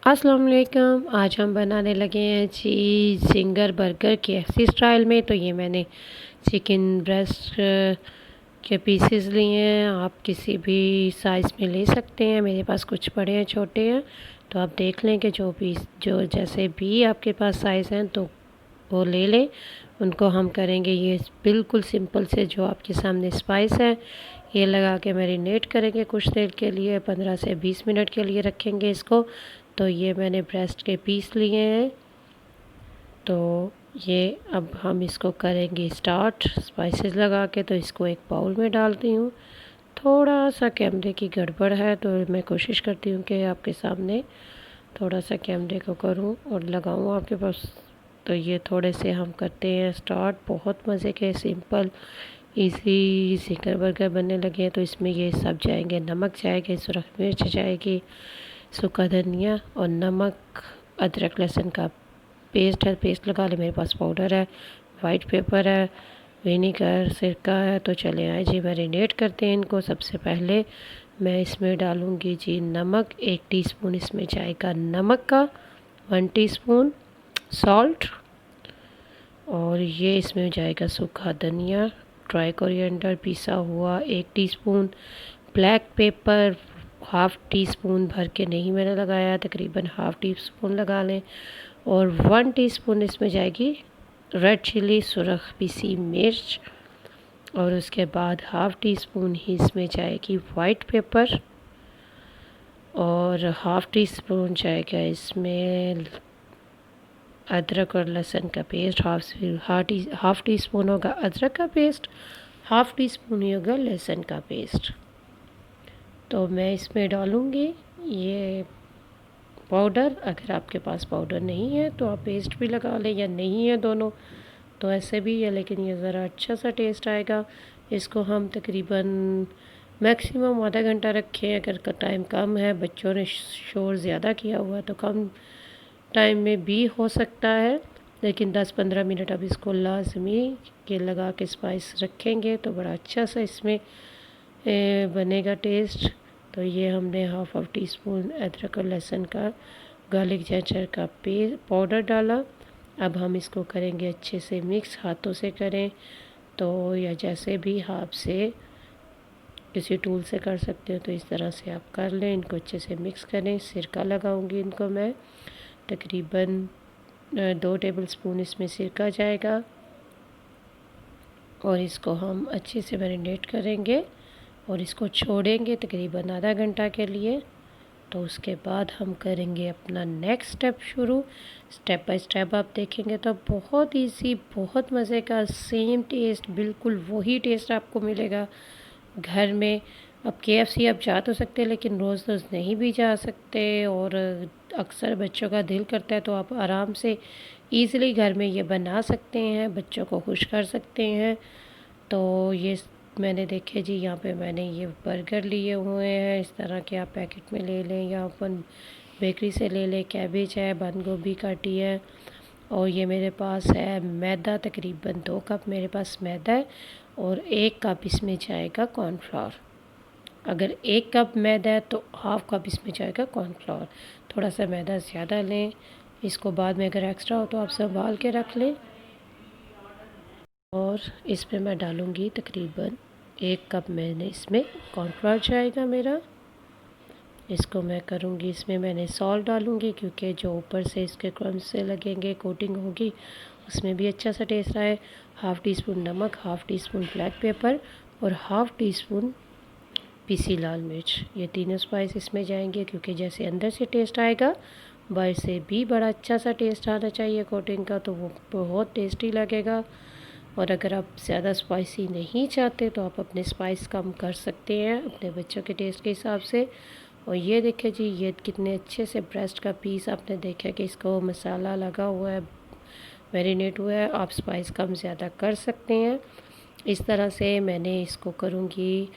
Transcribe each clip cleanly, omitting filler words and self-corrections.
अस्सलाम वालेकुम। आज हम बनाने लगे हैं चीज़ जिंगर बर्गर KFC स्टाइल में। तो ये मैंने चिकन ब्रेस्ट के पीसेस लिए हैं। आप किसी भी साइज़ में ले सकते हैं। मेरे पास कुछ बड़े हैं, छोटे हैं, तो आप देख लें कि जो जैसे भी आपके पास साइज़ हैं तो वो ले लें। उनको हम करेंगे ये बिल्कुल सिंपल से जो आपके सामने स्पाइस है ये लगा के मैरिनेट करेंगे कुछ देर के लिए, 15 से 20 मिनट के लिए रखेंगे इसको। तो ये मैंने ब्रेस्ट के पीस लिए हैं। तो ये अब हम इसको करेंगे स्टार्ट स्पाइसेस लगा के। तो इसको एक बाउल में डालती हूँ। थोड़ा सा कैमरे की गड़बड़ है तो मैं कोशिश करती हूँ कि आपके सामने थोड़ा सा कैमरे को करूँ और लगाऊँ आपके पास। तो ये थोड़े से हम करते हैं स्टार्ट। बहुत मज़े के सिंपल इजी जिंगर बर्गर बनने लगे हैं। तो इसमें ये सब जाएंगे, नमक जाएगा, सुरख मिर्च जाएगी, सूखा धनिया और नमक, अदरक लहसुन का पेस्ट है, पेस्ट लगा ले। मेरे पास पाउडर है, वाइट पेपर है, विनीगर, सिरका है। तो चले आए जी, मैरिनेट करते हैं इनको। सबसे पहले मैं इसमें डालूँगी जी नमक, 1 टीस्पून इसमें जाएगा नमक का, 1 टीस्पून सॉल्ट, और ये इसमें जाएगा सूखा धनिया, ड्राई कोरिएंडर पिसा हुआ 1 teaspoon, black pepper half tea spoon भर के नहीं मैंने लगाया, तकरीबन हाफ़ टी स्पून लगा लें। और 1 टीस्पून इसमें जाएगी रेड चिली सुरख पीसी मिर्च, और उसके बाद हाफ़ टी स्पून ही इसमें जाएगी वाइट पेपर, और हाफ़ टी स्पून जाएगा इसमें अदरक और लहसुन का पेस्ट। हाफ़ टी स्पून होगा अदरक का पेस्ट, हाफ़ टी स्पून ही होगा लहसुन का पेस्ट। तो मैं इसमें डालूँगी ये पाउडर। अगर आपके पास पाउडर नहीं है तो आप पेस्ट भी लगा लें, या नहीं है दोनों तो ऐसे भी है, लेकिन ये ज़रा अच्छा सा टेस्ट आएगा। इसको हम तकरीबन मैक्सिमम आधा घंटा रखें। अगर का टाइम कम है, बच्चों ने शोर ज़्यादा किया हुआ तो कम टाइम में भी हो सकता है, लेकिन 10-15 मिनट अब इसको लाजमी के लगा के स्पाइस रखेंगे तो बड़ा अच्छा सा इसमें बनेगा टेस्ट। तो ये हमने हाफ़ टी स्पून अदरक और लहसुन का गार्लिक जिंजर का पाउडर डाला। अब हम इसको करेंगे अच्छे से मिक्स, हाथों से करें तो या जैसे भी हाथ से किसी टूल से कर सकते हो तो इस तरह से आप कर लें। इनको अच्छे से मिक्स करें। सिरका लगाऊंगी इनको मैं, तकरीबन 2 टेबलस्पून इसमें सिरका जाएगा, और इसको हम अच्छे से मैरिनेट करेंगे और इसको छोड़ेंगे तकरीबन आधा घंटा के लिए। तो उसके बाद हम करेंगे अपना नेक्स्ट स्टेप शुरू। स्टेप बाय स्टेप आप देखेंगे तो बहुत इजी, बहुत मज़े का, सेम टेस्ट, बिल्कुल वही टेस्ट आपको मिलेगा घर में। अब KFC आप जा तो सकते हैं, लेकिन रोज़ रोज़ नहीं भी जा सकते, और अक्सर बच्चों का दिल करता है तो आप आराम से ईज़िली घर में ये बना सकते हैं, बच्चों को खुश कर सकते हैं। तो ये मैंने देखे जी, यहाँ पे मैंने ये बर्गर लिए हुए हैं। इस तरह के आप पैकेट में ले लें या अपन बेकरी से ले लें। कैबेज है, बंद गोभी काटी है, और ये मेरे पास है मैदा, तकरीबन 2 कप मेरे पास मैदा है, और 1 कप इसमें जाएगा कॉर्नफ्लावर। अगर 1 कप मैदा है तो हाफ़ कप इसमें जाएगा कॉर्नफ्लावर। थोड़ा सा मैदा ज़्यादा लें। इसको बाद में अगर एक्स्ट्रा हो तो आप संभाल के रख लें। और इसमें मैं डालूँगी तकरीबन 1 कप, मैंने इसमें कॉर्नफ्लावर जाएगा मेरा। इसको मैं करूँगी, इसमें मैंने सॉल्ट डालूँगी क्योंकि जो ऊपर से इसके क्रम्स से लगेंगे, कोटिंग होगी, उसमें भी अच्छा सा टेस्ट आए। हाफ़ टी स्पून नमक, half tea spoon black pepper, और हाफ़ टी स्पून पीसी लाल मिर्च। ये तीनों स्पाइस इसमें जाएंगे क्योंकि जैसे अंदर से टेस्ट आएगा, बाहर से भी बड़ा अच्छा सा टेस्ट आना चाहिए कोटिंग का, तो वो बहुत टेस्टी लगेगा। और अगर आप ज़्यादा स्पाइसी नहीं चाहते तो आप अपने स्पाइस कम कर सकते हैं अपने बच्चों के टेस्ट के हिसाब से। और ये देखिए जी, ये कितने अच्छे से ब्रेस्ट का पीस आपने देखा कि इसको मसाला लगा हुआ है, मैरिनेट हुआ है। आप स्पाइस कम ज़्यादा कर सकते हैं। इस तरह से मैंने इसको करूँगी,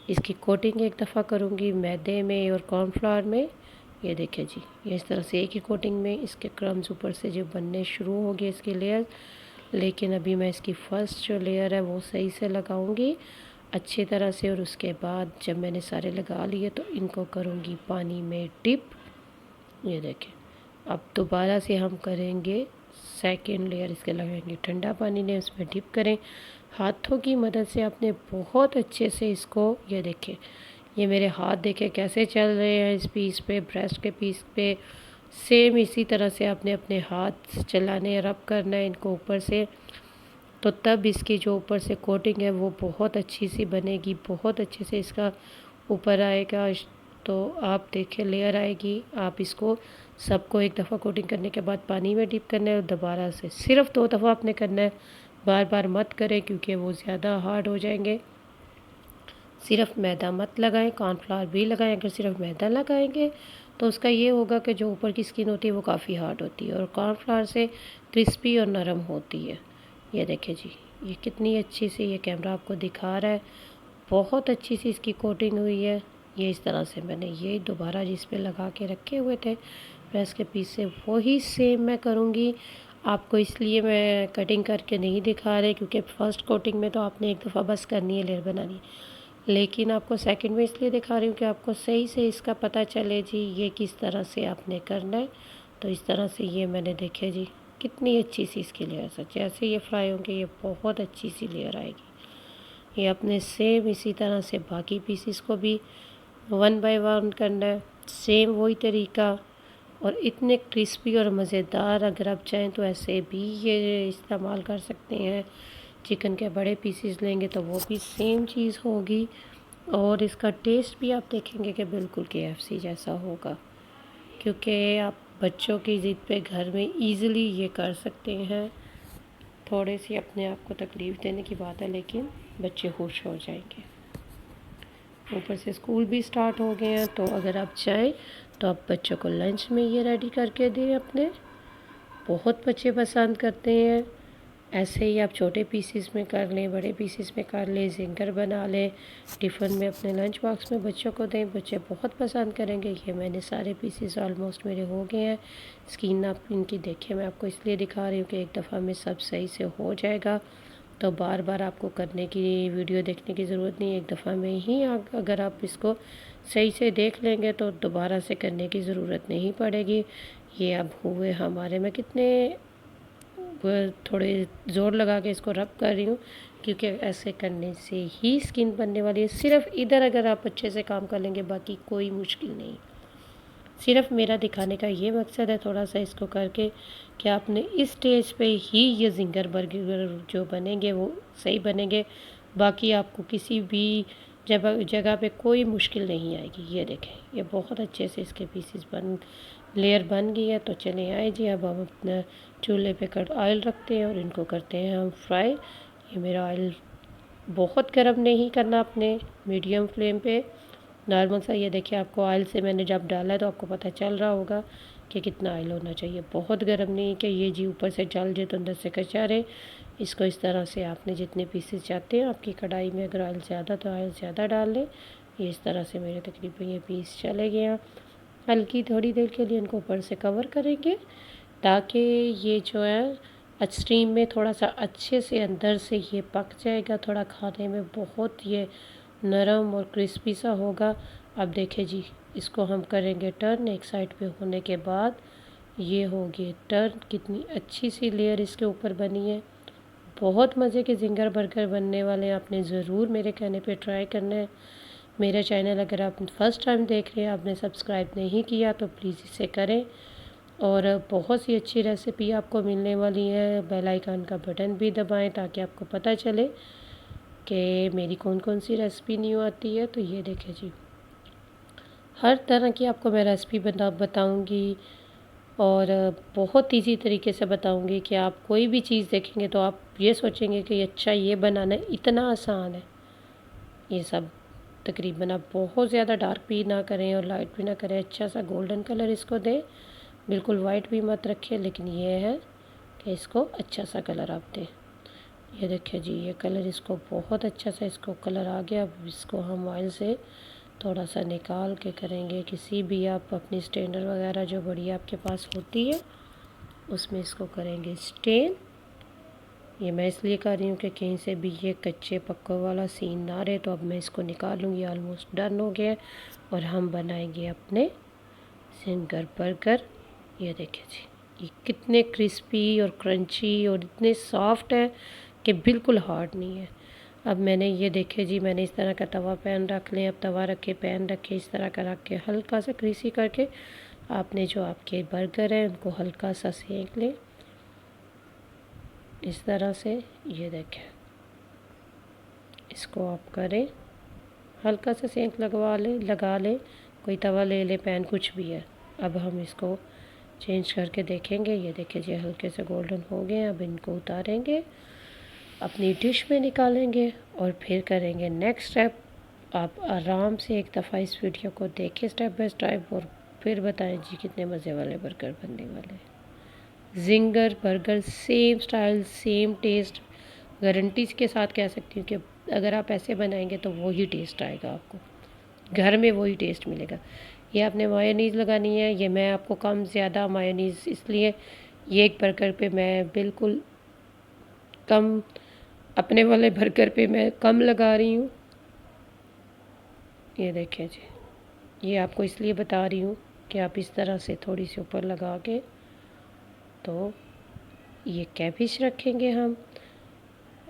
इसकी कोटिंग एक दफ़ा करूँगी मैदे में और कॉर्नफ्लावर में। ये देखिए जी, ये इस तरह से एक ही कोटिंग में इसके क्रम्स ऊपर से जो बनने शुरू हो गए इसकी लेयर। लेकिन अभी मैं इसकी फ़र्स्ट जो लेयर है वो सही से लगाऊंगी अच्छी तरह से, और उसके बाद जब मैंने सारे लगा लिए तो इनको करूँगी पानी में डिप। ये देखें, अब दोबारा से हम करेंगे सेकेंड लेयर, इसके लगाएंगे ठंडा पानी ने, उसमें डिप करें। हाथों की मदद से आपने बहुत अच्छे से इसको, ये देखिए ये मेरे हाथ देखे कैसे चल रहे हैं इस पीस पे, ब्रेस्ट के पीस पे। सेम इसी तरह से आपने अपने हाथ चलाने, रब करना है इनको ऊपर से, तो तब इसकी जो ऊपर से कोटिंग है वो बहुत अच्छी सी बनेगी, बहुत अच्छे से इसका ऊपर आएगा। तो आप देखिए लेयर आएगी। आप इसको सबको एक दफ़ा कोटिंग करने के बाद पानी में डिप करना है और दोबारा से सिर्फ 2 दफ़ा आपने करना है, बार बार मत करें क्योंकि वो ज़्यादा हार्ड हो जाएंगे। सिर्फ मैदा मत लगाएं, कॉर्नफ्लावर भी लगाएं। अगर सिर्फ मैदा लगाएंगे तो उसका ये होगा कि जो ऊपर की स्किन होती है वो काफ़ी हार्ड होती है और कॉर्नफ्लावर से क्रिस्पी और नरम होती है। ये देखिए जी, ये कितनी अच्छी सी, ये कैमरा आपको दिखा रहा है, बहुत अच्छी सी इसकी कोटिंग हुई है। ये इस तरह से मैंने ये दोबारा जिस पे लगा के रखे हुए थे प्रेस के पीस से, वही सेम मैं करूँगी। आपको इसलिए मैं कटिंग करके नहीं दिखा रही क्योंकि फ़र्स्ट कोटिंग में तो आपने एक दफ़ा बस करनी है, लेयर बनानी है, लेकिन आपको सेकंड में इसलिए दिखा रही हूँ कि आपको सही से इसका पता चले जी ये किस तरह से आपने करना है। तो इस तरह से ये मैंने देखे जी कितनी अच्छी सी इसकी लेयर है। जैसे ये फ्राई होंगे ये बहुत अच्छी सी लेयर आएगी। ये अपने सेम इसी तरह से बाकी पीसीस को भी 1 बाय 1 करना है, सेम वही तरीका। और इतने क्रिस्पी और मज़ेदार, अगर आप चाहें तो ऐसे भी ये इस्तेमाल कर सकते हैं। चिकन के बड़े पीसीस लेंगे तो वो भी सेम चीज़ होगी और इसका टेस्ट भी आप देखेंगे कि बिल्कुल KFC जैसा होगा, क्योंकि आप बच्चों की ज़िद पे घर में इजीली ये कर सकते हैं। थोड़ी सी अपने आप को तकलीफ़ देने की बात है लेकिन बच्चे खुश हो जाएंगे। ऊपर से स्कूल भी स्टार्ट हो गए हैं, तो अगर आप चाहें तो आप बच्चों को लंच में ये रेडी करके दें अपने, बहुत बच्चे पसंद करते हैं। ऐसे ही आप छोटे पीसेस में कर लें, बड़े पीसेस में कर लें, जिंगर बना लें, टिफ़िन में अपने लंच बॉक्स में बच्चों को दें, बच्चे बहुत पसंद करेंगे। ये मैंने सारे पीसेस ऑलमोस्ट मेरे हो गए हैं। स्किन आप इनकी देखिए, मैं आपको इसलिए दिखा रही हूँ कि एक दफ़ा में सब सही से हो जाएगा, तो बार बार आपको करने की, वीडियो देखने की ज़रूरत नहीं है। एक दफ़ा में ही अगर आप इसको सही से देख लेंगे तो दोबारा से करने की ज़रूरत नहीं पड़ेगी। ये अब हुए हमारे, मैं कितने थोड़े ज़ोर लगा के इसको रब कर रही हूँ क्योंकि ऐसे करने से ही स्किन बनने वाली है। सिर्फ इधर अगर आप अच्छे से काम कर लेंगे बाकी कोई मुश्किल नहीं। सिर्फ मेरा दिखाने का ये मकसद है थोड़ा सा इसको करके कि आपने इस स्टेज पे ही ये जिंगर बर्गर जो बनेंगे वो सही बनेंगे, बाकी आपको किसी भी जगह पे कोई मुश्किल नहीं आएगी। ये देखें ये बहुत अच्छे से इसके पीसेस लेयर बन गई है। तो चले आए जी, अब हम अपना चूल्हे पे ऑयल रखते हैं और इनको करते हैं हम फ्राई। ये मेरा ऑयल बहुत गर्म नहीं करना, अपने मीडियम फ्लेम पे नॉर्मल सा। ये देखिए आपको ऑयल से मैंने जब डाला है तो आपको पता चल रहा होगा कि कितना ऑयल होना चाहिए। बहुत गर्म नहीं कि ये जी ऊपर से जल जाए तो अंदर से कच्चा रहे। इसको इस तरह से आपने जितने पीसेस चाहते हैं आपकी कढ़ाई में, अगर ऑयल ज़्यादा तो ऑयल ज़्यादा डाल लें। ये इस तरह से मेरे तकरीबन ये पीस चले गए हैं। हल्की थोड़ी देर के लिए इनको ऊपर से कवर करेंगे ताकि ये जो है स्टीम में थोड़ा सा अच्छे से अंदर से ये पक जाएगा, थोड़ा खाने में बहुत ये नरम और क्रिस्पी सा होगा। अब देखें जी, इसको हम करेंगे टर्न। एक साइड पे होने के बाद ये होगी टर्न। कितनी अच्छी सी लेयर इसके ऊपर बनी है। बहुत मज़े के जिंगर बर्गर बनने वाले हैं। आपने ज़रूर मेरे कहने पे ट्राई करना है। मेरा चैनल अगर आप फर्स्ट टाइम देख रहे हैं, आपने सब्सक्राइब नहीं किया तो प्लीज़ इसे करें। और बहुत सी अच्छी रेसिपी आपको मिलने वाली है। बेल आइकन का बटन भी दबाएं ताकि आपको पता चले कि मेरी कौन कौन सी रेसिपी न्यू आती है। तो ये देखें जी, हर तरह की आपको मैं रेसिपी बताऊंगी और बहुत इजी तरीके से बताऊंगी कि आप कोई भी चीज़ देखेंगे तो आप ये सोचेंगे कि अच्छा ये बनाना इतना आसान है। ये सब तकरीबन आप बहुत ज़्यादा डार्क भी ना करें और लाइट भी ना करें, अच्छा सा गोल्डन कलर इसको दें। बिल्कुल वाइट भी मत रखें, लेकिन ये है कि इसको अच्छा सा कलर आप दें। ये देखिए जी, ये कलर इसको बहुत अच्छा सा इसको कलर आ गया। अब इसको हम ऑयल से थोड़ा सा निकाल के करेंगे, किसी भी आप अपनी स्ट्रेनर वगैरह जो बड़ी आपके पास होती है उसमें इसको करेंगे स्टेन। ये मैं इसलिए कर रही हूँ कि कहीं से भी ये कच्चे पक्कों वाला सीन ना रहे। तो अब मैं इसको निकालूँगी, ऑलमोस्ट डन हो गया और हम बनाएंगे अपने जिंगर बर्गर। ये देखिए जी, ये कितने क्रिस्पी और क्रंची और इतने सॉफ्ट हैं कि बिल्कुल हार्ड नहीं है। अब मैंने ये देखिए जी, मैंने इस तरह का तवा पैन रख लें। अब तवा रखे, पैन रखे, इस तरह का रख के हल्का सा क्रीसी करके आपने जो आपके बर्गर हैं उनको हल्का सा सेंक लें इस तरह से। ये देखें, इसको आप करें, हल्का सा सेंक लगा लें, कोई तवा ले ले, पैन, कुछ भी है। अब हम इसको चेंज करके देखेंगे। ये देखिए जी, हल्के से गोल्डन हो गए। अब इनको उतारेंगे, अपनी डिश में निकालेंगे और फिर करेंगे नेक्स्ट स्टेप। आप आराम से एक दफ़ा इस वीडियो को देखें स्टेप बाय स्टेप और फिर बताएं जी कितने मज़े वाले बर्गर बनने वाले हैं। Zinger burger, same style same taste, guarantee के साथ कह सकती हूँ कि अगर आप ऐसे बनाएंगे तो वही टेस्ट आएगा आपको, घर में वही टेस्ट मिलेगा। ये आपने मायोनीज़ लगानी है। ये मैं आपको कम ज़्यादा मायोनीज़, इसलिए ये एक बर्गर पे मैं बिल्कुल कम, अपने वाले बर्गर पे मैं कम लगा रही हूँ। ये देखें जी, ये आपको इसलिए बता रही हूँ कि आप इस तरह से थोड़ी सी ऊपर लगा के, तो ये कैबिज रखेंगे हम,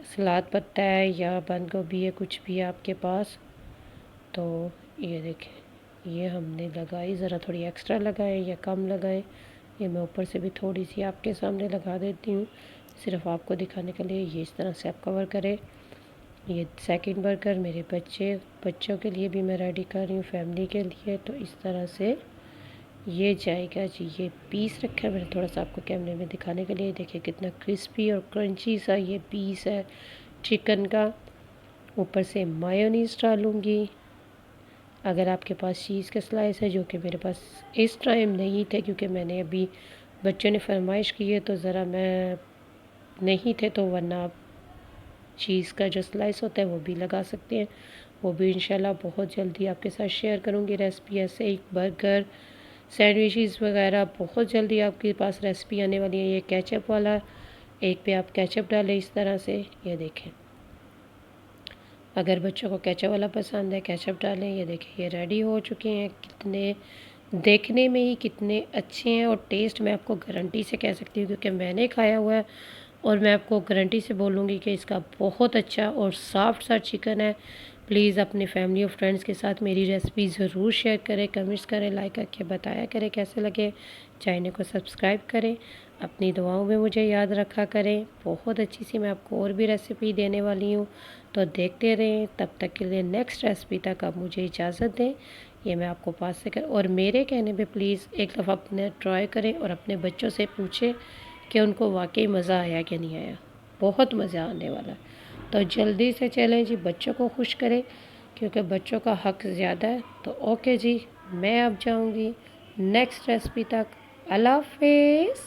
सलाद पत्ता है या बंद गोभी है, कुछ भी है आपके पास। तो ये देखें, ये हमने लगाई, ज़रा थोड़ी एक्स्ट्रा लगाए या कम लगाए, ये मैं ऊपर से भी थोड़ी सी आपके सामने लगा देती हूँ सिर्फ आपको दिखाने के लिए। ये इस तरह से आप कवर करें। ये सेकंड बर्गर मेरे बच्चों के लिए भी मैं रेडी कर रही हूँ, फैमिली के लिए। तो इस तरह से ये जाएगा जी। ये पीस रखा है मैंने थोड़ा सा आपको कैमरे में दिखाने के लिए। देखिए कितना क्रिस्पी और क्रंची सा ये पीस है चिकन का। ऊपर से मायोनीज़ डालूँगी। अगर आपके पास चीज़ के स्लाइस है, जो कि मेरे पास इस टाइम नहीं थे क्योंकि मैंने अभी, बच्चों ने फरमाइश की है तो ज़रा मैं नहीं थे, तो वरना आप चीज़ का जो स्लाइस होता है वो भी लगा सकते हैं। वो भी इंशाल्लाह बहुत जल्दी आपके साथ शेयर करूँगी रेसिपी। ऐसे एक बर्गर, सैंडविचेस वगैरह बहुत जल्दी आपके पास रेसिपी आने वाली है। ये केचप वाला, एक पे आप केचप डालें इस तरह से। ये देखें, अगर बच्चों को केचप वाला पसंद है केचप डालें। ये देखिए, ये रेडी हो चुके हैं। कितने देखने में ही कितने अच्छे हैं और टेस्ट मैं आपको गारंटी से कह सकती हूँ क्योंकि मैंने खाया हुआ है और मैं आपको गारंटी से बोलूँगी कि इसका बहुत अच्छा और सॉफ्ट सा चिकन है। प्लीज़ अपने फैमिली और फ्रेंड्स के साथ मेरी रेसिपी ज़रूर शेयर करें, कमेंट्स करें, लाइक करके बताया करें कैसे लगे। चैनल को सब्सक्राइब करें, अपनी दुआओं में मुझे याद रखा करें। बहुत अच्छी सी मैं आपको और भी रेसिपी देने वाली हूँ, तो देखते रहें। तब तक के लिए नेक्स्ट रेसिपी तक आप मुझे इजाज़त दें। ये मैं आपको पास से कर, और मेरे कहने पे प्लीज़ एक दफ़ा अपने ट्राई करें और अपने बच्चों से पूछें कि उनको वाकई मज़ा आया कि नहीं आया। बहुत मज़ा आने वाला है। तो जल्दी से चलें जी, बच्चों को खुश करें क्योंकि बच्चों का हक़ ज़्यादा है। तो ओके जी, मैं अब जाऊंगी नेक्स्ट रेसिपी तक। अल्लाह हाफ़िज़।